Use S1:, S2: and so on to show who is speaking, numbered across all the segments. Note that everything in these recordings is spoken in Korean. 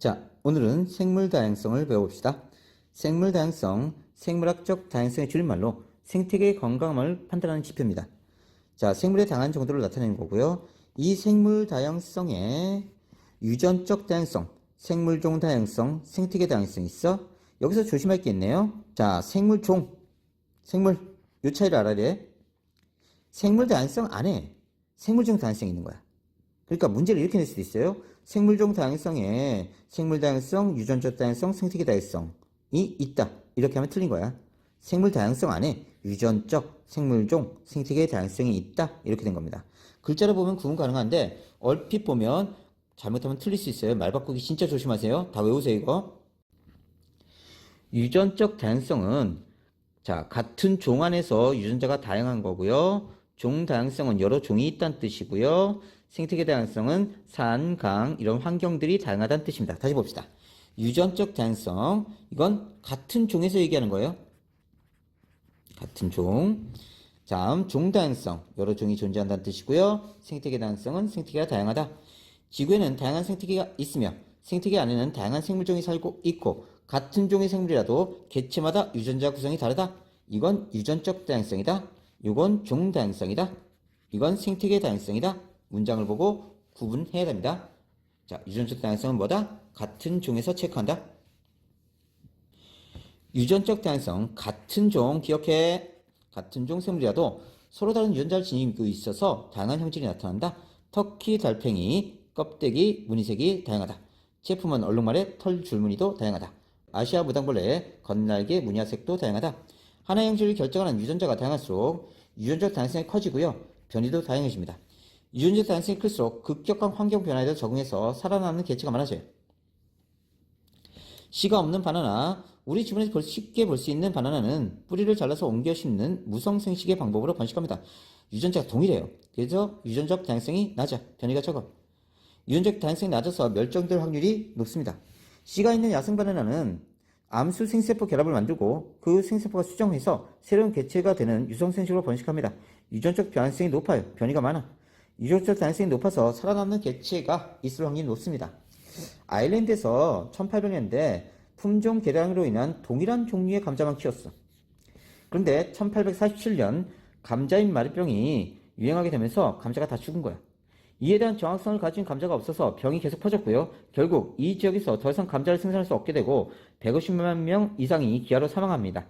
S1: 자, 오늘은 생물 다양성을 배워봅시다. 생물 다양성, 생물학적 다양성의 줄임말로 생태계의 건강함을 판단하는 지표입니다. 자, 생물의 다양한 정도를 나타내는 거고요. 이 생물 다양성에 유전적 다양성, 생물종 다양성, 생태계 다양성이 있어. 여기서 조심할 게 있네요. 자, 생물종, 생물, 요 차이를 알아야 돼. 생물 다양성 안에 생물종 다양성이 있는 거야. 그러니까 문제를 이렇게 낼 수도 있어요. 생물종 다양성에 생물 다양성, 유전적 다양성, 생태계 다양성이 있다. 이렇게 하면 틀린 거야. 생물 다양성 안에 유전적, 생물종, 생태계 다양성이 있다. 이렇게 된 겁니다. 글자로 보면 구분 가능한데 얼핏 보면 잘못하면 틀릴 수 있어요. 말 바꾸기 진짜 조심하세요. 다 외우세요, 이거. 유전적 다양성은 자, 같은 종 안에서 유전자가 다양한 거고요. 종 다양성은 여러 종이 있다는 뜻이고요. 생태계 다양성은 산, 강 이런 환경들이 다양하다는 뜻입니다. 다시 봅시다. 유전적 다양성 이건 같은 종에서 얘기하는 거예요. 같은 종. 다음 종 다양성 여러 종이 존재한다는 뜻이고요. 생태계 다양성은 생태계가 다양하다. 지구에는 다양한 생태계가 있으며 생태계 안에는 다양한 생물종이 살고 있고 같은 종의 생물이라도 개체마다 유전자 구성이 다르다. 이건 유전적 다양성이다. 이건 종 다양성이다. 이건 생태계 다양성이다. 문장을 보고 구분해야 됩니다. 자, 유전적 다양성은 뭐다? 같은 종에서 체크한다. 유전적 다양성, 같은 종, 기억해. 같은 종 생물이라도 서로 다른 유전자를 지니고 있어서 다양한 형질이 나타난다. 터키, 달팽이, 껍데기, 무늬색이 다양하다. 제품은 얼룩말의 털 줄무늬도 다양하다. 아시아 무당벌레의 겉날개 무늬색도 다양하다. 하나의 형질을 결정하는 유전자가 다양할수록 유전적 다양성이 커지고요. 변이도 다양해집니다. 유전적 다양성이 클수록 급격한 환경 변화에도 적응해서 살아남는 개체가 많아져요. 씨가 없는 바나나, 우리 주변에서 쉽게 볼 수 있는 바나나는 뿌리를 잘라서 옮겨 심는 무성생식의 방법으로 번식합니다. 유전자가 동일해요. 그래서 유전적 다양성이 낮아, 변이가 적어. 유전적 다양성이 낮아서 멸종될 확률이 높습니다. 씨가 있는 야생 바나나는 암수 생세포 결합을 만들고 그 생세포가 수정해서 새로운 개체가 되는 유성생식으로 번식합니다. 유전적 다양성이 높아요. 변이가 많아. 유전적 다양성이 높아서 살아남는 개체가 있을 확률이 높습니다. 아일랜드에서 1800년대 품종 개량으로 인한 동일한 종류의 감자만 키웠어. 그런데 1847년 감자인 마리병이 유행하게 되면서 감자가 다 죽은 거야. 이에 대한 정확성을 가진 감자가 없어서 병이 계속 퍼졌고요. 결국 이 지역에서 더 이상 감자를 생산할 수 없게 되고 150만 명 이상이 기아로 사망합니다.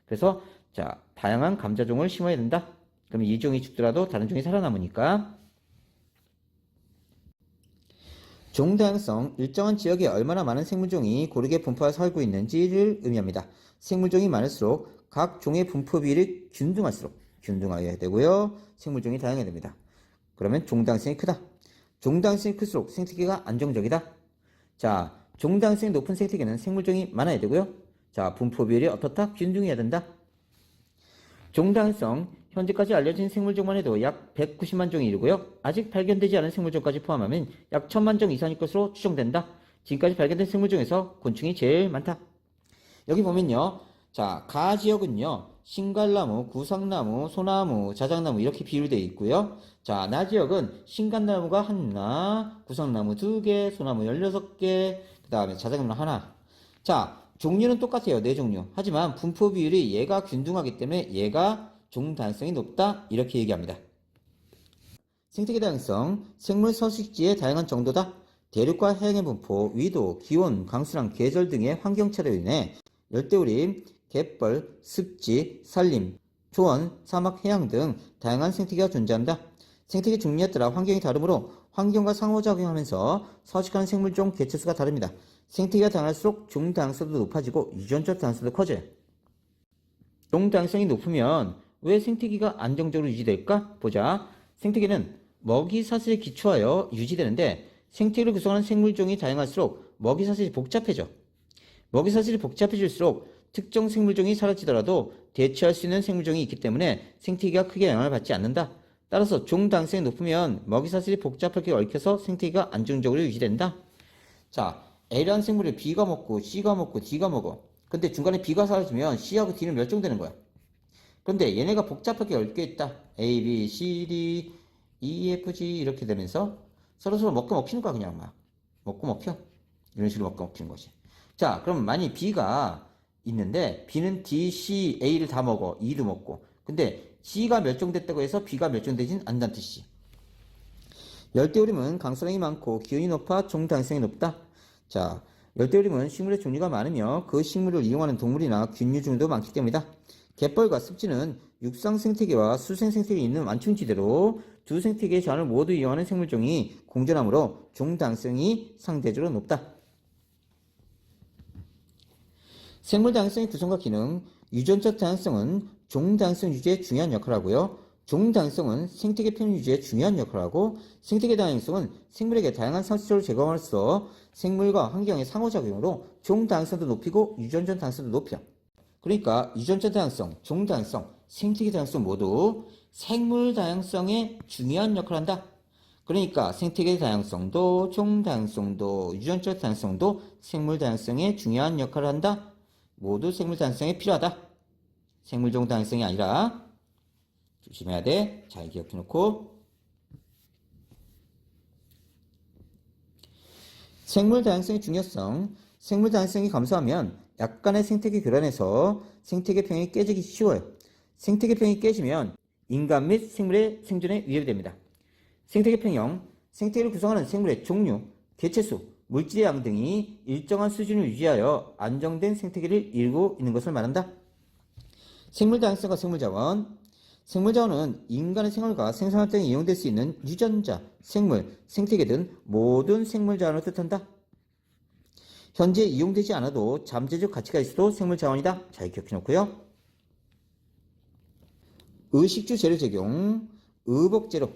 S1: 그래서 자, 다양한 감자종을 심어야 된다. 그럼 이 종이 죽더라도 다른 종이 살아남으니까. 종 다양성, 일정한 지역에 얼마나 많은 생물종이 고르게 분포해서 살고 있는지를 의미합니다. 생물종이 많을수록 각 종의 분포 비율이 균등하여야 되고요. 생물종이 다양해야 됩니다. 그러면 종 다양성이 크다. 종 다양성이 클수록 생태계가 안정적이다. 자, 종 다양성이 높은 생태계는 생물종이 많아야 되고요. 자, 분포 비율이 어떻다? 균등해야 된다. 종 다양성, 현재까지 알려진 생물종만 해도 약 190만 종이 이르고요. 아직 발견되지 않은 생물종까지 포함하면 약 1000만 종 이상일 것으로 추정된다. 지금까지 발견된 생물종에서 곤충이 제일 많다. 여기 보면요. 자, 가 지역은요. 신갈나무, 구상나무, 소나무, 자작나무 이렇게 비율되어 있고요. 자, 나 지역은 신갈나무가 하나, 구상나무 2개, 소나무 16개, 그 다음에 자작나무 하나. 자, 종류는 똑같아요. 4종류. 하지만 분포 비율이 얘가 균등하기 때문에 얘가 종 다양성이 높다. 이렇게 얘기합니다. 생태계 다양성, 생물 서식지의 다양한 정도다. 대륙과 해양의 분포, 위도, 기온, 강수량, 계절 등의 환경 차례로 인해 열대우림, 갯벌, 습지, 산림, 초원, 사막, 해양 등 다양한 생태계가 존재한다. 생태계 종류에 따라 환경이 다르므로 환경과 상호작용하면서 서식하는 생물종 개체수가 다릅니다. 생태계가 다양할수록 종 다양성도 높아지고 유전적 다양성도 커져요. 종 다양성이 높으면 왜 생태계가 안정적으로 유지될까? 보자. 생태계는 먹이 사슬에 기초하여 유지되는데 생태계를 구성하는 생물종이 다양할수록 먹이 사슬이 복잡해져. 먹이 사슬이 복잡해질수록 특정 생물종이 사라지더라도 대체할 수 있는 생물종이 있기 때문에 생태계가 크게 영향을 받지 않는다. 따라서 종 다양성이 높으면 먹이 사슬이 복잡하게 얽혀서 생태계가 안정적으로 유지된다. 자, A라는 생물을 B가 먹고 C가 먹고 D가 먹어. 근데 중간에 B가 사라지면 C하고 D는 멸종되는 거야. 그런데 얘네가 복잡하게 얽혀 있다. A, B, C, D, E, F, G 이렇게 되면서 서로서로 먹고 먹히는 거야. 그냥 막 먹고 먹혀. 이런 식으로 먹히는 것이. 자, 그럼 만약 B가 있는데 B는 D, C, A를 다 먹어. E도 먹고. 근데 C가 멸종됐다고 해서 B가 멸종되진 않는다는 뜻이. 열대우림은 강수량이 많고 기온이 높아 종다행성이 높다. 자, 열대우림은 식물의 종류가 많으며 그 식물을 이용하는 동물이나 균류 중도 많기 때문이다. 갯벌과 습지는 육상 생태계와 수생 생태계에 있는 완충지대로 두 생태계의 자원을 모두 이용하는 생물종이 공존하므로 종다행성이 상대적으로 높다. 생물 다양성의 구성과 기능, 유전적 다양성은 종 다양성 유지에 중요한 역할을 하고요. 종 다양성은 생태계 평균 유지에 중요한 역할을 하고, 생태계 다양성은 생물에게 다양한 상식적으로 제공함으로써 생물과 환경의 상호작용으로 종 다양성도 높이고 유전적 다양성도 높여. 그러니까 유전적 다양성, 종 다양성, 생태계 다양성 모두 생물 다양성에 중요한 역할을 한다. 그러니까 생태계 다양성도 종 다양성도 유전적 다양성도 생물 다양성에 중요한 역할을 한다. 모두 생물 다양성에 필요하다. 생물종 다양성이 아니라 조심해야 돼. 잘 기억해 놓고. 생물 다양성의 중요성. 생물 다양성이 감소하면 약간의 생태계 교란에서 생태계 평이 깨지기 쉬워요. 생태계 평이 깨지면 인간 및 생물의 생존에 위협이 됩니다. 생태계 평형, 생태계를 구성하는 생물의 종류, 개체수, 물질의 양 등이 일정한 수준을 유지하여 안정된 생태계를 이루고 있는 것을 말한다. 생물 다양성과 생물자원. 생물자원은 인간의 생활과 생산활 등에 이용될 수 있는 유전자, 생물, 생태계 등 모든 생물자원을 뜻한다. 현재 이용되지 않아도 잠재적 가치가 있어도 생물자원이다. 잘 기억해 놓고요. 의식주 재료 적용, 의복재료,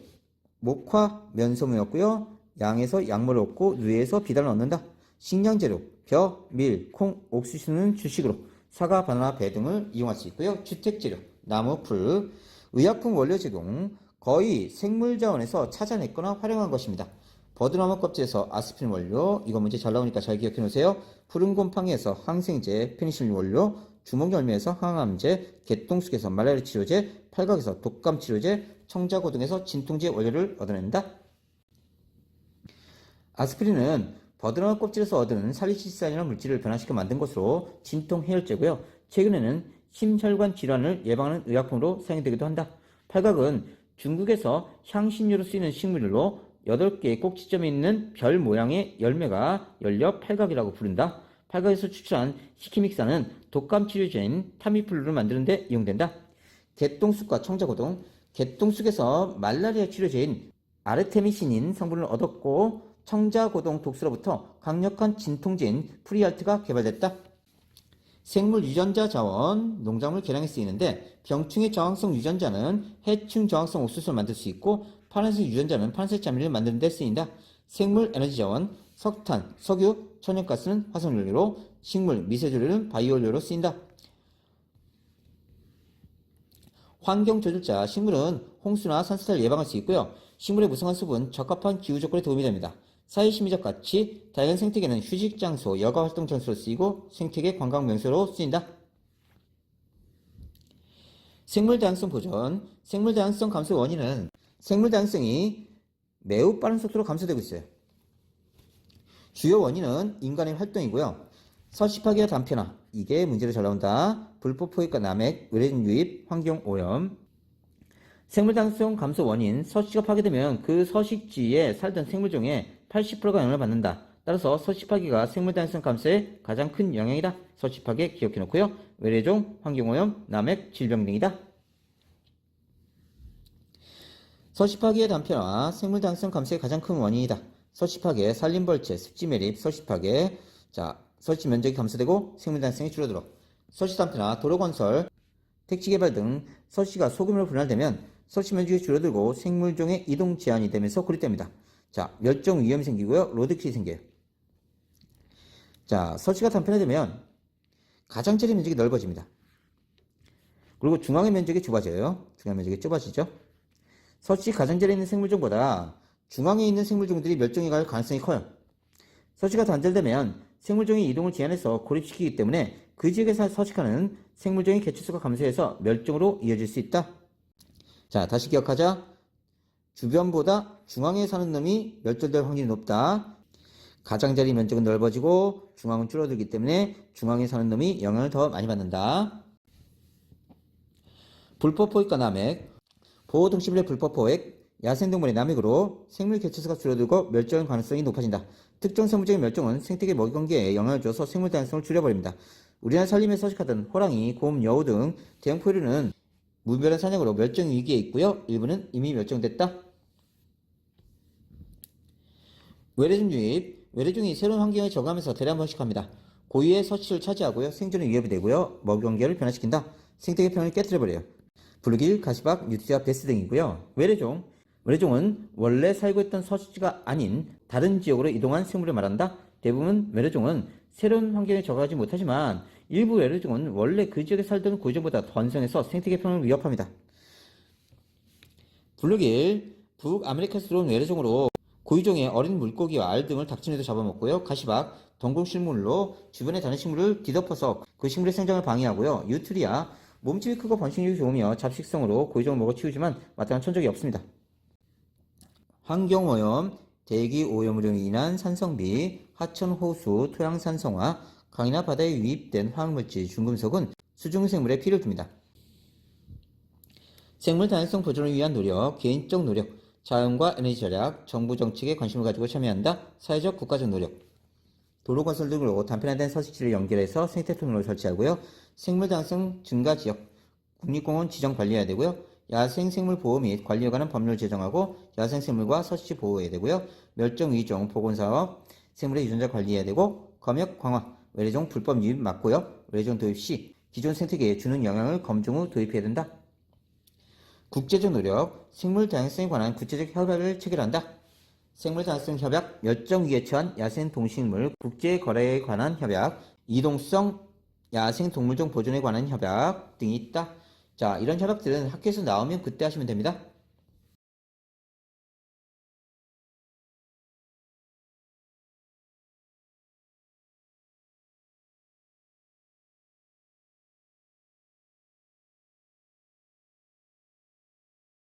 S1: 목화, 면소무였고요. 양에서 약물을 얻고 누에서 비단을 얻는다. 식량재료, 벼, 밀, 콩, 옥수수는 주식으로 사과, 바나나, 배 등을 이용할 수 있고요. 주택재료, 나무, 풀, 의약품 원료 제공, 거의 생물자원에서 찾아냈거나 활용한 것입니다. 버드나무 껍질에서 아스피린 원료, 이거 문제 잘 나오니까 잘 기억해 놓으세요. 푸른 곰팡이에서 항생제, 페니실린 원료, 주먹열매에서 항암제, 개똥쑥에서 말라리아 치료제, 팔각에서 독감 치료제, 청자고 등에서 진통제 원료를 얻어낸다. 아스피린은 버드나무 껍질에서 얻은 살리시스산이라는 물질을 변화시켜 만든 것으로 진통 해열제고요. 최근에는 심혈관 질환을 예방하는 의약품으로 사용되기도 한다. 팔각은 중국에서 향신료로 쓰이는 식물로 8개의 꼭지점이 있는 별 모양의 열매가 열려 팔각이라고 부른다. 팔각에서 추출한 시키믹산은 독감 치료제인 타미플루를 만드는 데 이용된다. 개똥쑥과 청자고등, 개똥쑥에서 말라리아 치료제인 아르테미신인 성분을 얻었고 청자고동 독수로부터 강력한 진통제인 프리알트가 개발됐다. 생물 유전자 자원, 농작물 개량에 쓰이는데 병충해 저항성 유전자는 해충 저항성 옥수수를 만들 수 있고 파란색 유전자는 파란색 자미를 만드는 데 쓰인다. 생물 에너지 자원, 석탄, 석유, 천연가스는 화석연료로, 식물 미세조류는 바이오연료로 쓰인다. 환경 조절자, 식물은 홍수나 산사태를 예방할 수 있고요. 식물의 무성한 숲은 적합한 기후 조건에 도움이 됩니다. 사회심리적 가치, 다양한 생태계는 휴식 장소, 여가 활동 장소로 쓰이고 생태계 관광 명소로 쓰인다. 생물 다양성 보존, 생물 다양성 감소 원인은 생물 다양성이 매우 빠른 속도로 감소되고 있어요. 주요 원인은 인간의 활동이고요. 서식파기와 단편화, 이게 문제로 잘 나온다. 불법 포획과 남획, 의뢰인 유입, 환경 오염. 생물 다양성 감소 원인, 서식지가 파괴되면 그 서식지에 살던 생물종의 80%가 영향을 받는다. 따라서 서식 파괴가 생물 다양성 감소에 가장 큰 영향이다. 서식 파괴 기억해 놓고요. 외래종, 환경오염, 남획, 질병 등이다. 서식 파괴의 단편화, 생물 다양성 감소의 가장 큰 원인이다. 서식 파괴, 산림벌채, 습지 매립, 서식 파괴. 자, 서식 면적이 감소되고 생물 다양성이 줄어들어. 서식 단편화, 도로 건설, 택지 개발 등 서식지가 소규모로 분할되면 서식 면적이 줄어들고 생물종의 이동 제한이 되면서 고립됩니다. 자, 멸종 위험이 생기고요. 로드킬이 생겨요. 자, 서식지가 단편화되면 가장자리 면적이 넓어집니다. 그리고 중앙의 면적이 좁아져요. 중앙의 면적이 좁아지죠. 서식지 가장자리에 있는 생물종보다 중앙에 있는 생물종들이 멸종해 갈 가능성이 커요. 서식지가 단절되면 생물종의 이동을 제한해서 고립시키기 때문에 그 지역에서 서식하는 생물종의 개체수가 감소해서 멸종으로 이어질 수 있다. 자, 다시 기억하자. 주변보다 중앙에 사는 놈이 멸종될 확률이 높다. 가장자리 면적은 넓어지고 중앙은 줄어들기 때문에 중앙에 사는 놈이 영향을 더 많이 받는다. 불법포획과 남획. 보호동식물의 불법포획, 야생동물의 남획으로 생물 개체수가 줄어들고 멸종 가능성이 높아진다. 특정 생물적인 멸종은 생태계 먹이관계에 영향을 줘서 생물 다양성을 줄여버립니다. 우리나라 산림에 서식하던 호랑이, 곰, 여우 등 대형 포유류는 무분별한 사냥으로 멸종 위기에 있고요. 일부는 이미 멸종됐다. 외래종 유입. 외래종이 새로운 환경에 적응하면서 대량 번식합니다. 고유의 서식지를 차지하고요. 생존에 위협이 되고요. 먹이관계를 변화시킨다. 생태계 평을 깨뜨려버려요. 블루길, 가시박, 유티와 베스 등이고요. 외래종. 외래종은 원래 살고 있던 서식지가 아닌 다른 지역으로 이동한 생물을 말한다. 대부분 외래종은 새로운 환경에 적응하지 못하지만 일부 외래종은 원래 그 지역에 살던 고유종보다 더 완성해서 생태계 평을 위협합니다. 블루길. 북아메리카에서 들어온 외래종으로 고유종의 어린 물고기와 알 등을 닥치내도 잡아먹고요. 가시박, 덩굴식물로 주변의 다른 식물을 뒤덮어서 그 식물의 생장을 방해하고요. 유트리아. 몸집이 크고 번식력이 좋으며 잡식성으로 고유종을 먹어 치우지만 마땅한 천적이 없습니다. 환경오염. 대기 오염으로 인한 산성비, 하천 호수, 토양 산성화, 강이나 바다에 유입된 화학물질, 중금속은 수중생물에 피를 줍니다. 생물 다양성 보존을 위한 노력, 개인적 노력, 자연과 에너지 절약, 정부 정책에 관심을 가지고 참여한다. 사회적 국가적 노력. 도로 건설 등으로 단편화된 서식지를 연결해서 생태 통로를 설치하고요. 생물 다양성 증가 지역, 국립공원 지정 관리해야 되고요. 야생생물 보호 및 관리에 관한 법률을 제정하고 야생생물과 서식지 보호해야 되고요. 멸종 위종 복원사업, 생물의 유전자 관리해야 되고 검역 강화, 외래종 불법 유입 막고요. 외래종 도입 시 기존 생태계에 주는 영향을 검증 후 도입해야 된다. 국제적 노력, 생물 다양성에 관한 구체적 협약을 체결한다. 생물 다양성 협약, 멸종 위기에 처한 야생 동식물 국제 거래에 관한 협약, 이동성 야생 동물종 보존에 관한 협약 등이 있다. 자, 이런 협약들은 학교에서 나오면 그때 하시면 됩니다.